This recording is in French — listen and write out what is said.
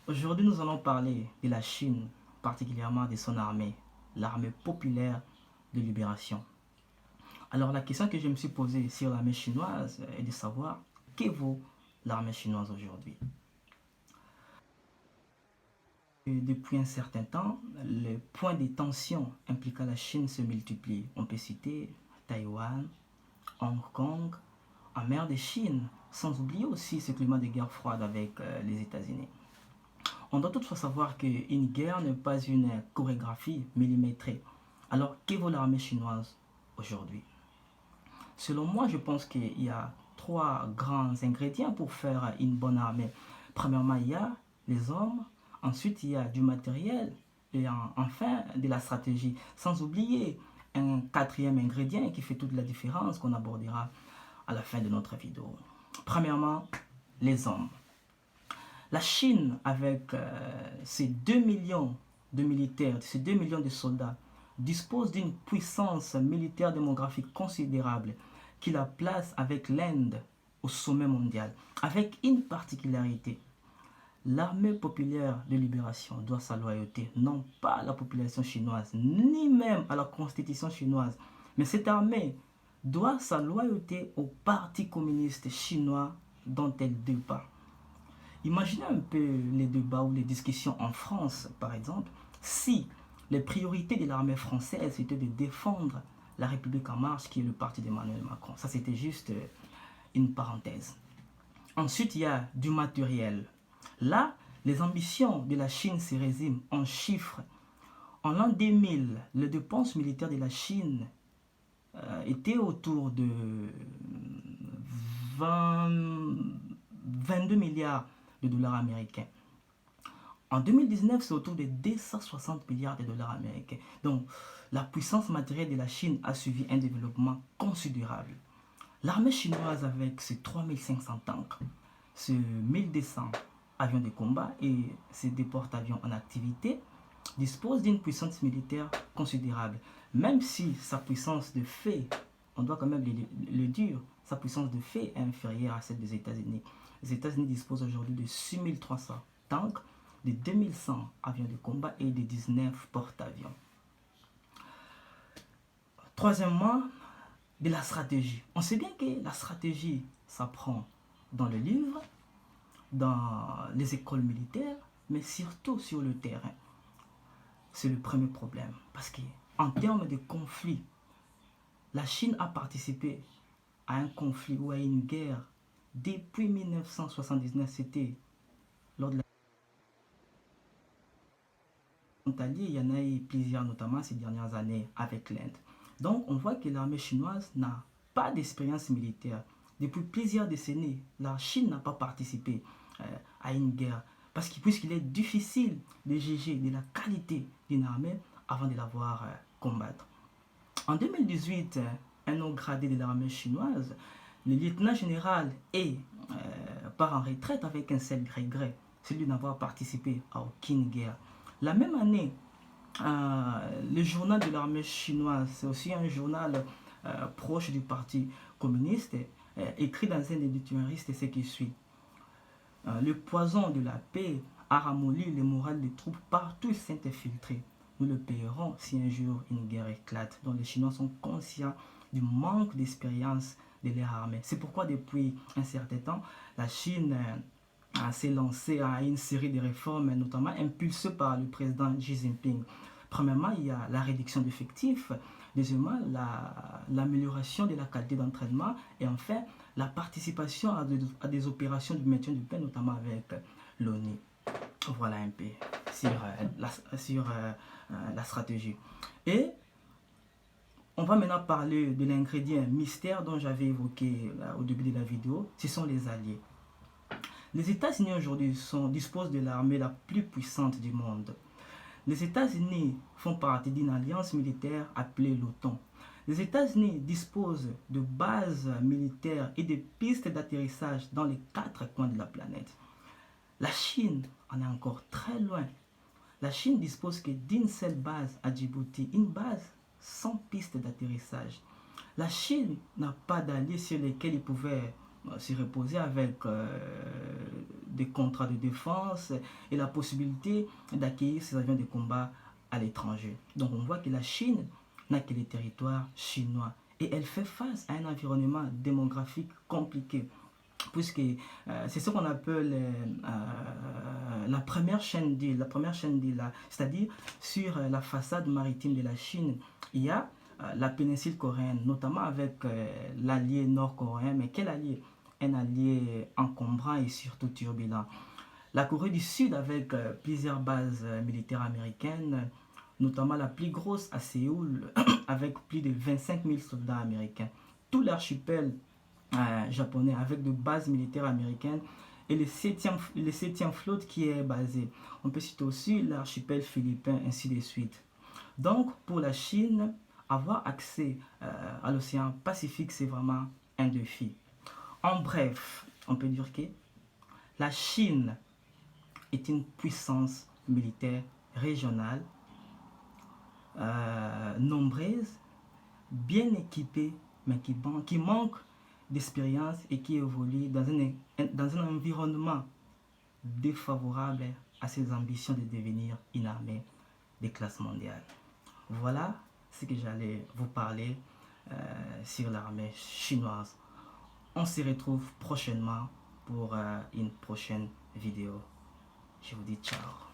Aujourd'hui, nous allons parler de la Chine, particulièrement de son armée, l'armée populaire de libération. Alors, la question que je me suis posée sur l'armée chinoise est de savoir que vaut l'armée chinoise aujourd'hui. Depuis un certain temps, les points de tension impliquant la Chine se multiplient. On peut citer Taïwan, Hong Kong, en mer de Chine, sans oublier aussi ce climat de guerre froide avec les États-Unis. On doit toutefois savoir qu'une guerre n'est pas une chorégraphie millimétrée. Alors, que vaut l'armée chinoise aujourd'hui? Selon moi, je pense qu'il y a trois grands ingrédients pour faire une bonne armée. Premièrement, il y a les hommes, ensuite il y a du matériel et enfin de la stratégie. Sans oublier un quatrième ingrédient qui fait toute la différence qu'on abordera à la fin de notre vidéo. Premièrement, les hommes. La Chine, avec ses 2 millions de militaires, ses 2 millions de soldats, dispose d'une puissance militaire démographique considérable qui la place avec l'Inde au sommet mondial, avec une particularité. L'armée populaire de libération doit sa loyauté non pas à la population chinoise, ni même à la constitution chinoise, mais cette armée doit sa loyauté au Parti communiste chinois dont elle dépend. Imaginez un peu les débats ou les discussions en France, par exemple, si les priorités de l'armée française étaient de défendre la République en marche, qui est le parti d'Emmanuel Macron. Ça, c'était juste une parenthèse. Ensuite, il y a du matériel. Là, les ambitions de la Chine se résument en chiffres. En l'an 2000, les dépenses militaires de la Chine étaient autour de 22 milliards de dollars américains. En 2019, c'est autour de 260 milliards de dollars américains. Donc, la puissance matérielle de la Chine a suivi un développement considérable. L'armée chinoise, avec ses 3500 tanks, ses 1200 avions de combat et ses deux porte-avions en activité, dispose d'une puissance militaire considérable. Même si sa puissance de fait, on doit quand même le dire, sa puissance de fait est inférieure à celle des États-Unis. Les États-Unis disposent aujourd'hui de 6300 tanks, de 2100 avions de combat et de 19 porte-avions. Troisièmement, de la stratégie. On sait bien que la stratégie s'apprend dans le livre, dans les écoles militaires, mais surtout sur le terrain. C'est le premier problème. Parce qu'en termes de conflit, la Chine a participé à un conflit ou à une guerre depuis 1979. C'était lors de la frontalier, il y en a eu plusieurs, notamment ces dernières années avec l'Inde. Donc on voit que l'armée chinoise n'a pas d'expérience militaire. Depuis plusieurs décennies, la Chine n'a pas participé à une guerre. Parce que puisqu'il est difficile de juger de la qualité d'une armée avant de la voir combattre. En 2018, un haut gradé de l'armée chinoise, le lieutenant général part en retraite avec un seul regret, celui de n'avoir participé à aucune guerre. La même année, le journal de l'armée chinoise, c'est aussi un journal proche du parti communiste, écrit dans un éditorialiste ce qui suit. Le poison de la paix a ramolli le moral des troupes partout où s'est infiltré. Nous le payerons si un jour une guerre éclate, dont les Chinois sont conscients du manque d'expérience de leur armée. C'est pourquoi depuis un certain temps, la Chine s'est lancée à une série de réformes, notamment impulsées par le président Xi Jinping. Premièrement, il y a la réduction d'effectifs. Deuxièmement, l'amélioration de la qualité d'entraînement. Et enfin, la participation à des opérations de maintien de paix, notamment avec l'ONU. Voilà un peu sur la stratégie. Et on va maintenant parler de l'ingrédient mystère dont j'avais évoqué au début de la vidéo. Ce sont les alliés. Les États-Unis aujourd'hui disposent de l'armée la plus puissante du monde. Les États-Unis font partie d'une alliance militaire appelée l'OTAN. Les États-Unis disposent de bases militaires et de pistes d'atterrissage dans les 4 coins de la planète. La Chine en est encore très loin. La Chine dispose que d'une seule base à Djibouti, une base sans piste d'atterrissage. La Chine n'a pas d'alliés sur lesquels ils pouvaient se reposer avec des contrats de défense et la possibilité d'acquérir ces avions de combat à l'étranger. Donc on voit que la Chine n'a que les territoires chinois et elle fait face à un environnement démographique compliqué, puisque c'est ce qu'on appelle la première chaîne d'îles, c'est-à-dire sur la façade maritime de la Chine, il y a la péninsule coréenne, notamment avec l'allié nord-coréen, mais quel allié? Un allié encombrant et surtout turbulent. La Corée du Sud avec plusieurs bases militaires américaines, notamment la plus grosse à Séoul avec plus de 25 000 soldats américains. Tout l'archipel japonais avec de bases militaires américaines et le 7e flotte qui est basé. On peut citer aussi l'archipel philippin, ainsi de suite. Donc pour la Chine, avoir accès à l'océan Pacifique, c'est vraiment un défi. En bref, on peut dire que la Chine est une puissance militaire régionale, nombreuse, bien équipée, mais qui manque d'expérience et qui évolue dans un environnement défavorable à ses ambitions de devenir une armée de classe mondiale. Voilà ce que j'allais vous parler sur l'armée chinoise. On se retrouve prochainement pour une prochaine vidéo. Je vous dis ciao.